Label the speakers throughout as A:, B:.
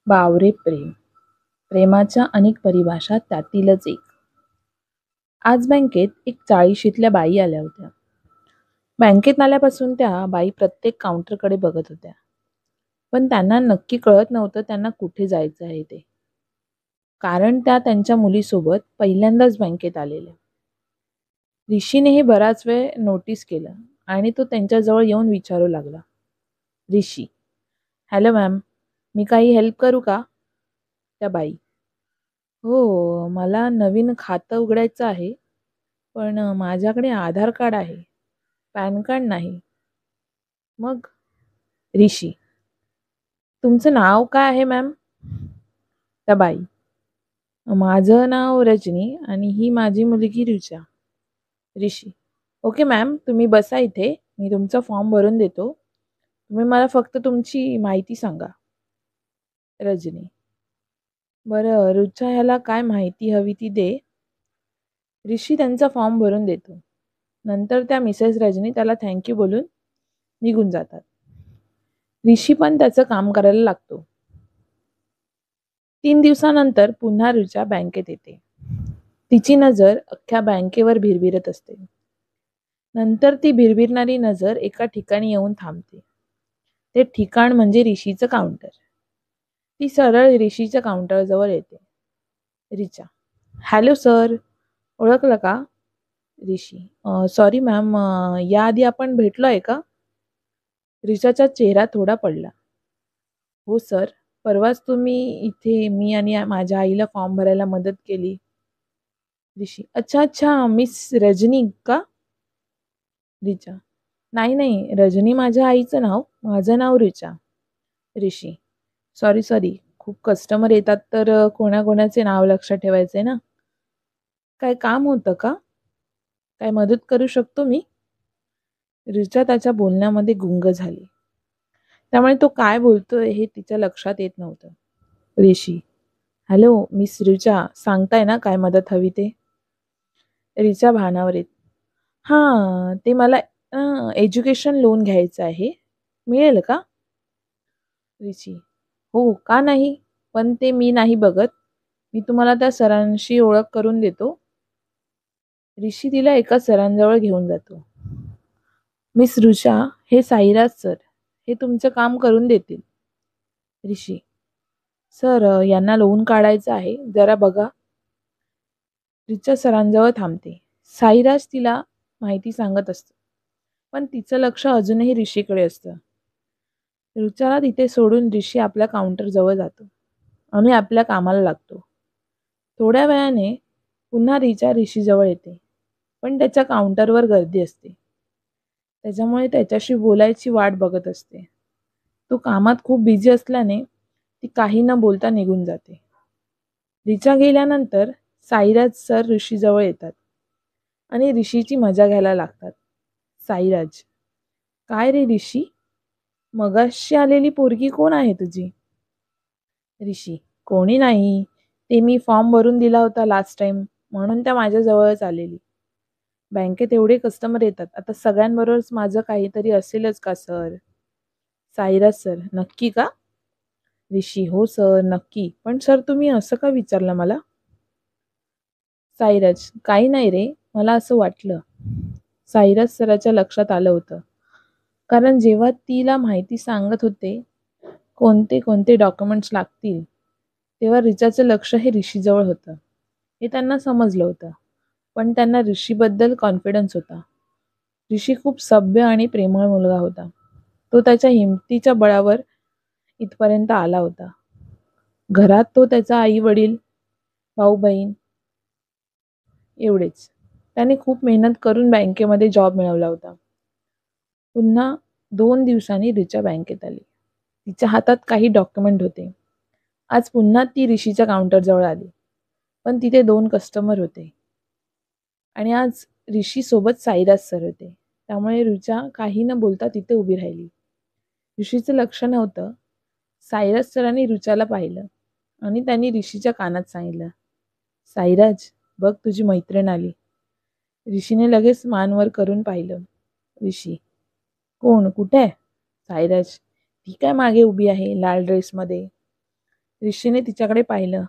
A: बावरे प्रेम. प्रेमाच्या अनेक परिभाषा त्यातीलच एक. आज बँकेत एक 40शीतल्या बाई आल्या होत्या. बँकेत आल्यापासून त्या बाई प्रत्येक काउंटरकडे बघत होत्या. पण त्यांना नक्की कळत नव्हतं त्यांना कुठे जायचं आहे ते. कारण त्या त्यांच्या मुलीसोबत पहिल्यांदाच बँकेत आलेल्या. ऋषीने हे बराच वेळ नोटीस केलं आणि तो त्यांच्याजवळ येऊन विचारू लागला. ऋषी, हॅलो मॅम, मी काही हेल्प करू का? त्या बाई, हो, मला नवीन खातं उघडायचं आहे. पण माझ्याकडे आधार कार्ड आहे, पॅन कार्ड नाही. मग? ऋषी, तुमचं नाव काय आहे मॅम? त्या बाई, माझं नाव रजनी आणि ही माझी मुलगी ऋचा. ऋषी, ओके मॅम, तुम्ही बसा इथे, मी तुमचा फॉर्म भरून देतो. तुम्ही मला फक्त तुमची माहिती सांगा. रजनी, बरं ऋचा, ह्याला काय माहिती हवी ती दे. ऋषी त्यांचा फॉर्म भरून देतो. नंतर त्या मिसेस रजनी त्याला थँक्यू बोलून निघून जातात. ऋषी पण त्याचं काम करायला लागतो. 3 दिवसानंतर पुन्हा ऋचा बँकेत येते. तिची नजर अख्ख्या बँकेवर भिरभिरत असते. नंतर ती भिरभिरणारी नजर एका ठिकाणी येऊन थांबते. ते ठिकाण म्हणजे ऋषीचं काउंटर. ती सरळ ऋषीच्या काउंटरजवळ येते. ऋचा, हॅलो सर, ओळखलं का? ऋषी, सॉरी मॅम, याआधी आपण भेटलो आहे का? ऋचाचा चेहरा थोडा पडला. हो सर, परवाच तुम्ही इथे मी आणि माझ्या आईला फॉर्म भरायला मदत केली. ऋषी, अच्छा अच्छा, मिस रजनी का? ऋचा, नाही नाही, रजनी माझ्या आईचं नाव, माझं नाव ऋचा. ऋषी, सॉरी सॉरी, खूप कस्टमर येतात तर कोणाकोणाचे नाव लक्षात ठेवायचे ना. काय काम होतं का? काय मदत करू शकतो मी? ऋचा त्याच्या बोलण्यामध्ये गुंग झाली. त्यामुळे तो काय बोलतोय हे तिच्या लक्षात येत नव्हतं. ऋषी, हॅलो मिस ऋचा, सांगताय ना काय मदत हवी ते? ऋचा भानावर येत, हां, ते मला एज्युकेशन लोन घ्यायचं आहे, मिळेल का? ऋषी, हो, का नाही? पण ते मी नाही बघत, मी तुम्हाला त्या सरांशी ओळख करून देतो. ऋषी तिला एका सरांजवळ घेऊन जातो. मिस ऋचा, हे साईराज सर, हे तुमचं काम करून देतील. ऋषी, सर, यांना लोन काढायचं आहे, जरा बघा. ऋचा सरांजवळ थांबते. साईराज तिला माहिती सांगत असतो, पण तिचं लक्ष अजूनही ऋषीकडे असतं. ऋचाला तिथे सोडून ऋषी आपल्या काउंटर जवळ जातो आणि आपल्या कामाला लागतो. थोड्या वेळाने पुन्हा ऋचा ऋषीजवळ येते, पण त्याच्या काउंटरवर गर्दी असते. त्याच्यामुळे त्याच्याशी बोलायची वाट बघत असते. तो कामात खूप बिझी असल्याने ती काही न बोलता निघून जाते. ऋचा गेल्यानंतर साईराज सर ऋषीजवळ येतात आणि ऋषीची मजा घ्यायला लागतात. साईराज, काय रे ऋषी, मगाशी आलेली पोरगी कोण आहे तुझी? ऋषी, कोणी नाही, ते मी फॉर्म भरून दिला होता लास्ट टाइम, म्हणून त्या माझ्या जवळच आलेली. बँकेत एवढे कस्टमर येतात, आता सगळ्यांबरोबरच माझं काहीतरी असेलच का सर? साईराज सर, नक्की का? ऋषी, हो सर, नक्की, पण सर तुम्ही असं का विचारलं मला? साईराज, काही नाही रे, मला असं वाटलं. साईराज सराच्या लक्षात आलं होतं, कारण जेव्हा तिला माहिती सांगत होते कोणते कोणते डॉक्युमेंट्स लागतील, तेव्हा ऋचाचं लक्ष हे ऋषीजवळ होतं. हे त्यांना समजलं होतं, पण त्यांना ऋषीबद्दल कॉन्फिडन्स होता. ऋषी खूप सभ्य आणि प्रेमळ मुलगा होता. तो त्याच्या हिमतीच्या बळावर इथपर्यंत आला होता. घरात तो त्याचा आई वडील, भाऊ बहीण एवढेच. त्याने खूप मेहनत करून बँकेमध्ये जॉब मिळवला होता. पुन्हा 2 दिवसांनी ऋचा बँकेत आली. तिच्या हातात काही डॉक्युमेंट होते. आज पुन्हा ती ऋषीच्या काउंटरजवळ आली, पण तिथे 2 कस्टमर होते आणि आज ऋषी सोबत साईराज सर होते. त्यामुळे ऋचा काही न बोलता तिथे उभी राहिली. ऋषीचं लक्ष नव्हतं. साईराज सरांनी ऋचाला पाहिलं आणि त्यांनी ऋषीच्या कानात सांगितलं, साईराज, बघ तुझी मैत्रीण आली. ऋषीने लगेच मान वर करून पाहिलं. ऋषी, कोण, कुठे? साईराज, ती काय मागे उभी आहे लाल ड्रेसमध्ये? ऋषीने तिच्याकडे पाहिलं.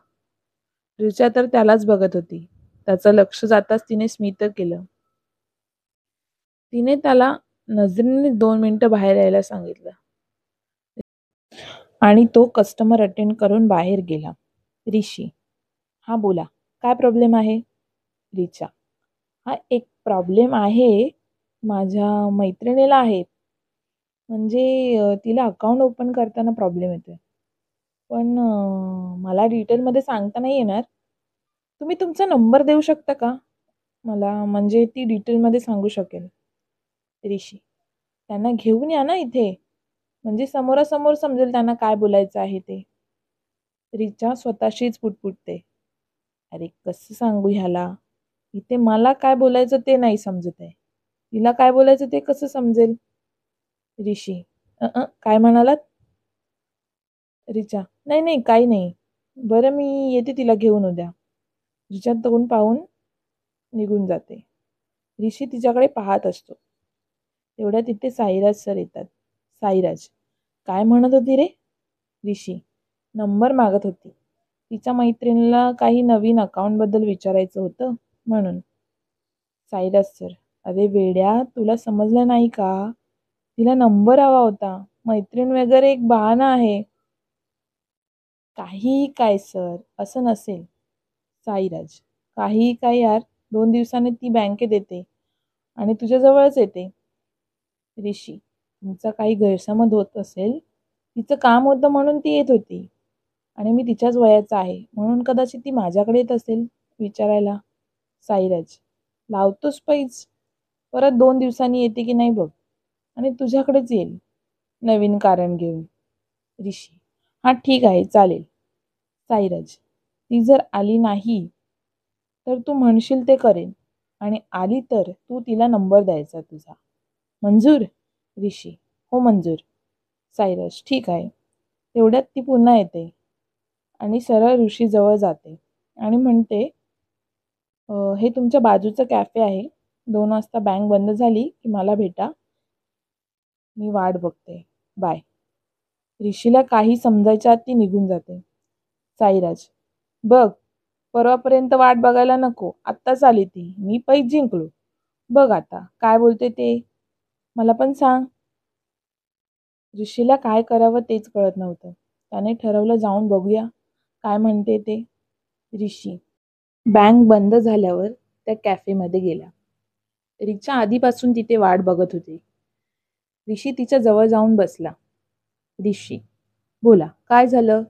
A: रिचा तर त्यालाच बघत होती. त्याचं लक्ष जाताच तिने स्मित केलं. तिने त्याला नजरेने 2 मिनिटं बाहेर यायला सांगितलं आणि तो कस्टमर अटेंड करून बाहेर गेला. ऋषी, हा बोला, काय प्रॉब्लेम आहे? रिचा, हा एक प्रॉब्लेम आहे. माझ्या मैत्रिणीला आहे. म्हणजे तिला अकाउंट ओपन करताना प्रॉब्लेम येतोय. पण मला डिटेलमध्ये सांगता नाही येणार. तुम्ही तुमचा नंबर देऊ शकता का मला? म्हणजे ती डिटेलमध्ये सांगू शकेल. ऋषी, त्यांना घेऊन या ना इथे. म्हणजे समोरासमोर समजेल त्यांना काय बोलायचं आहे ते. रिचा स्वतःशीच पुटपुटते. अरे कसं सांगू ह्याला? इथे मला काय बोलायचं ते नाही समजत आहे. तिला काय बोलायचं ते कसं समजेल? ऋषी, काय म्हणालात? रिचा, नाही नाही काही नाही. बरं मी येते तिला घेऊन उद्या. रिचा तोंड पाहून निघून जाते. ऋषी तिच्याकडे पाहत असतो. तेवढ्या तिथे साईराज सर येतात. साईराज, काय म्हणत होती रे? ऋषी, नंबर मागत होती. तिच्या मैत्रिणीला काही नवीन अकाउंटबद्दल विचारायचं होतं म्हणून. साईराज सर, अरे वेड्या, तुला समजलं नाही का? तिला नंबर हवा होता. मैत्रीण वगैरे एक बहाणा आहे. काहीही काय सर, असं नसेल. साईराज, काहीही काय यार, 2 दिवसांनी ती बँकेत येते आणि तुझ्या जवळच येते. ऋषी, तुमचा काही गैरसमज होत असेल. तिचं काम होतं म्हणून ती येत होती आणि मी तिच्याच वयाचा आहे म्हणून कदाचित ती माझ्याकडे येत असेल विचारायला. साईराज, लावतोस पैज. परत 2 दिवसांनी येते की नाही बघ आणि तुझ्याकडेच येईल नवीन कारण घेऊन. ऋषी, हा ठीक आहे चालेल. साईराज, ती जर आली नाही तर तू म्हणशील ते करेन आणि आली तर तू तिला नंबर द्यायचा तुझा. मंजूर? ऋषी, हो मंजूर. साईराज, ठीक आहे. तेवढ्यात ती पुन्हा येते आणि सरळ ऋषीजवळ जाते आणि म्हणते, हे तुमच्या बाजूचं कॅफे आहे. 2 वाजता बँक बंद झाली की मला भेटा. मी वाट बघते. बाय. ऋषीला काही समजायच्या आत ती निघून जाते. साईराज, बघ, परवापर्यंत वाट बघायला नको. आत्ताच आली ती. मी पैज जिंकलो. बघ आता काय बोलते ते. मला पण सांग. ऋषीला काय करावं तेच कळत नव्हतं. त्याने ठरवलं जाऊन बघूया काय म्हणते ते. ऋषी बँक बंद झाल्यावर त्या कॅफेमध्ये गेला. रिचा आधीपासून तिथे वाट बघत होती. ऋषी तिच्या जवळ जाऊन बसला. ऋषी, बोला, काय झालं?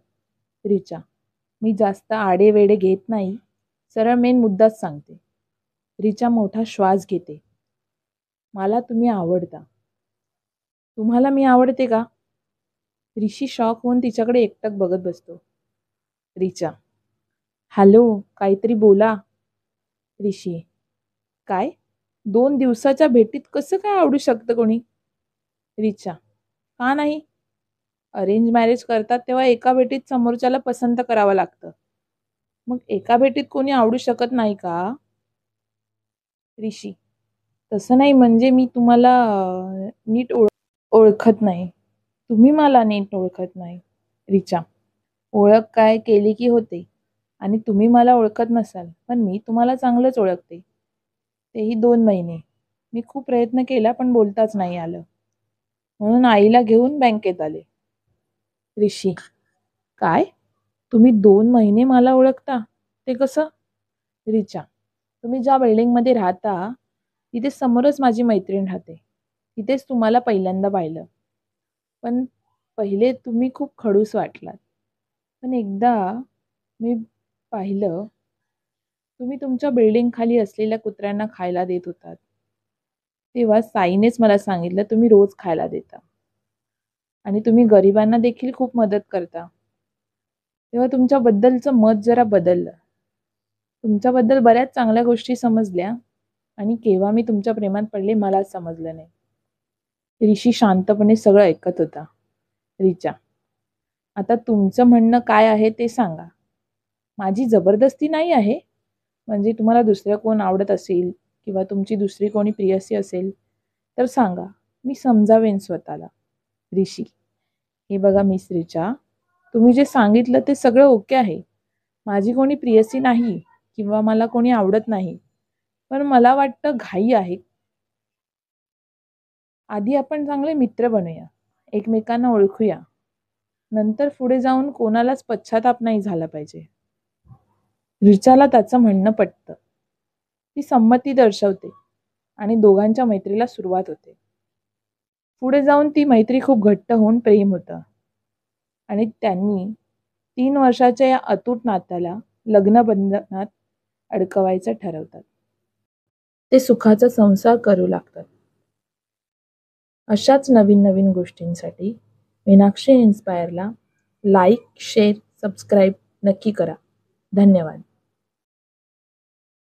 A: रिचा, मी जास्त आडेवेडे घेत नाही. सरळ मेन मुद्दाच सांगते. रिचा मोठा श्वास घेते. मला तुम्ही आवडता. तुम्हाला मी आवडते का? ऋषी शॉक होऊन तिच्याकडे एकटक बघत बसतो. रिचा, हॅलो, काहीतरी बोला. ऋषी, काय? 2 दिवसाच्या भेटीत कसं काय आवडू शकतं कोणी? रिचा, का नाही? अरेंज मॅरेज करतात तेव्हा एका भेटीत समोरच्याला पसंत करावं लागतं. मग एका भेटीत कोणी आवडू शकत नाही का? ऋषी, तसं नाही, म्हणजे मी तुम्हाला नीट ओळखत नाही. तुम्ही मला नीट ओळखत नाही. रिचा, ओळख काय केली की होते आणि तुम्ही मला ओळखत नसाल पण मी तुम्हाला चांगलंच ओळखते. तेही 2 महिने. मी खूप प्रयत्न केला पण बोलताच नाही आलं. म्हणून आईला घेऊन बँकेत आले. ऋषी, काय? तुम्ही 2 महिने मला ओळखता? ते कसं? रिचा, तुम्ही ज्या बिल्डिंगमध्ये राहता तिथे समोरच माझी मैत्रीण राहते. तिथेच तुम्हाला पहिल्यांदा पाहिलं. पण पहिले तुम्ही खूप खडूस वाटलात. पण एकदा मी पाहिलं, तुम्ही तुमच्या बिल्डिंग खाली असलेल्या कुत्र्यांना खायला देत होतात. तेव्हा साईनेच मला सांगितलं तुम्ही रोज खायला देता आणि तुम्ही गरिबांना देखील खूप मदत करता. तेव्हा तुमच्याबद्दलचं मत जरा बदललं. तुमच्याबद्दल बऱ्याच चांगल्या गोष्टी समजल्या आणि केव्हा मी तुमच्या प्रेमात पडले मलाच समजलं नाही. ऋषी शांतपणे सगळं ऐकत होता. रिचा, आता तुमचं म्हणणं काय आहे ते सांगा. माझी जबरदस्ती नाही आहे. म्हणजे तुम्हाला दुसरं कोण आवडत असेल किंवा तुमची दुसरी कोणी प्रियसी असेल तर सांगा. मी समजावेन स्वतःला. ऋषी, हे बघा मिस रिचा, तुम्ही जे सांगितलं ते सगळं ओके आहे. माझी कोणी प्रियसी नाही किंवा मला कोणी आवडत नाही. पण मला वाटतं घाई आहे. आधी आपण चांगले मित्र बनूया. एकमेकांना ओळखूया. नंतर पुढे जाऊन कोणालाच पश्चाताप नाही झाला पाहिजे. रिचाला त्याचं म्हणणं पटतं. ती संमती दर्शवते आणि दोघांच्या मैत्रीला सुरुवात होते. पुढे जाऊन ती मैत्री खूप घट्ट होऊन प्रेम होतं आणि त्यांनी 3 वर्षाच्या या अतूट नात्याला लग्नबंधनात अडकवायचं ठरवतात. ते सुखाचा संसार करू लागतात. अशाच नवीन नवीन गोष्टींसाठी मीनाक्षी इन्स्पायरला लाईक, शेअर, सबस्क्राईब नक्की करा. धन्यवाद.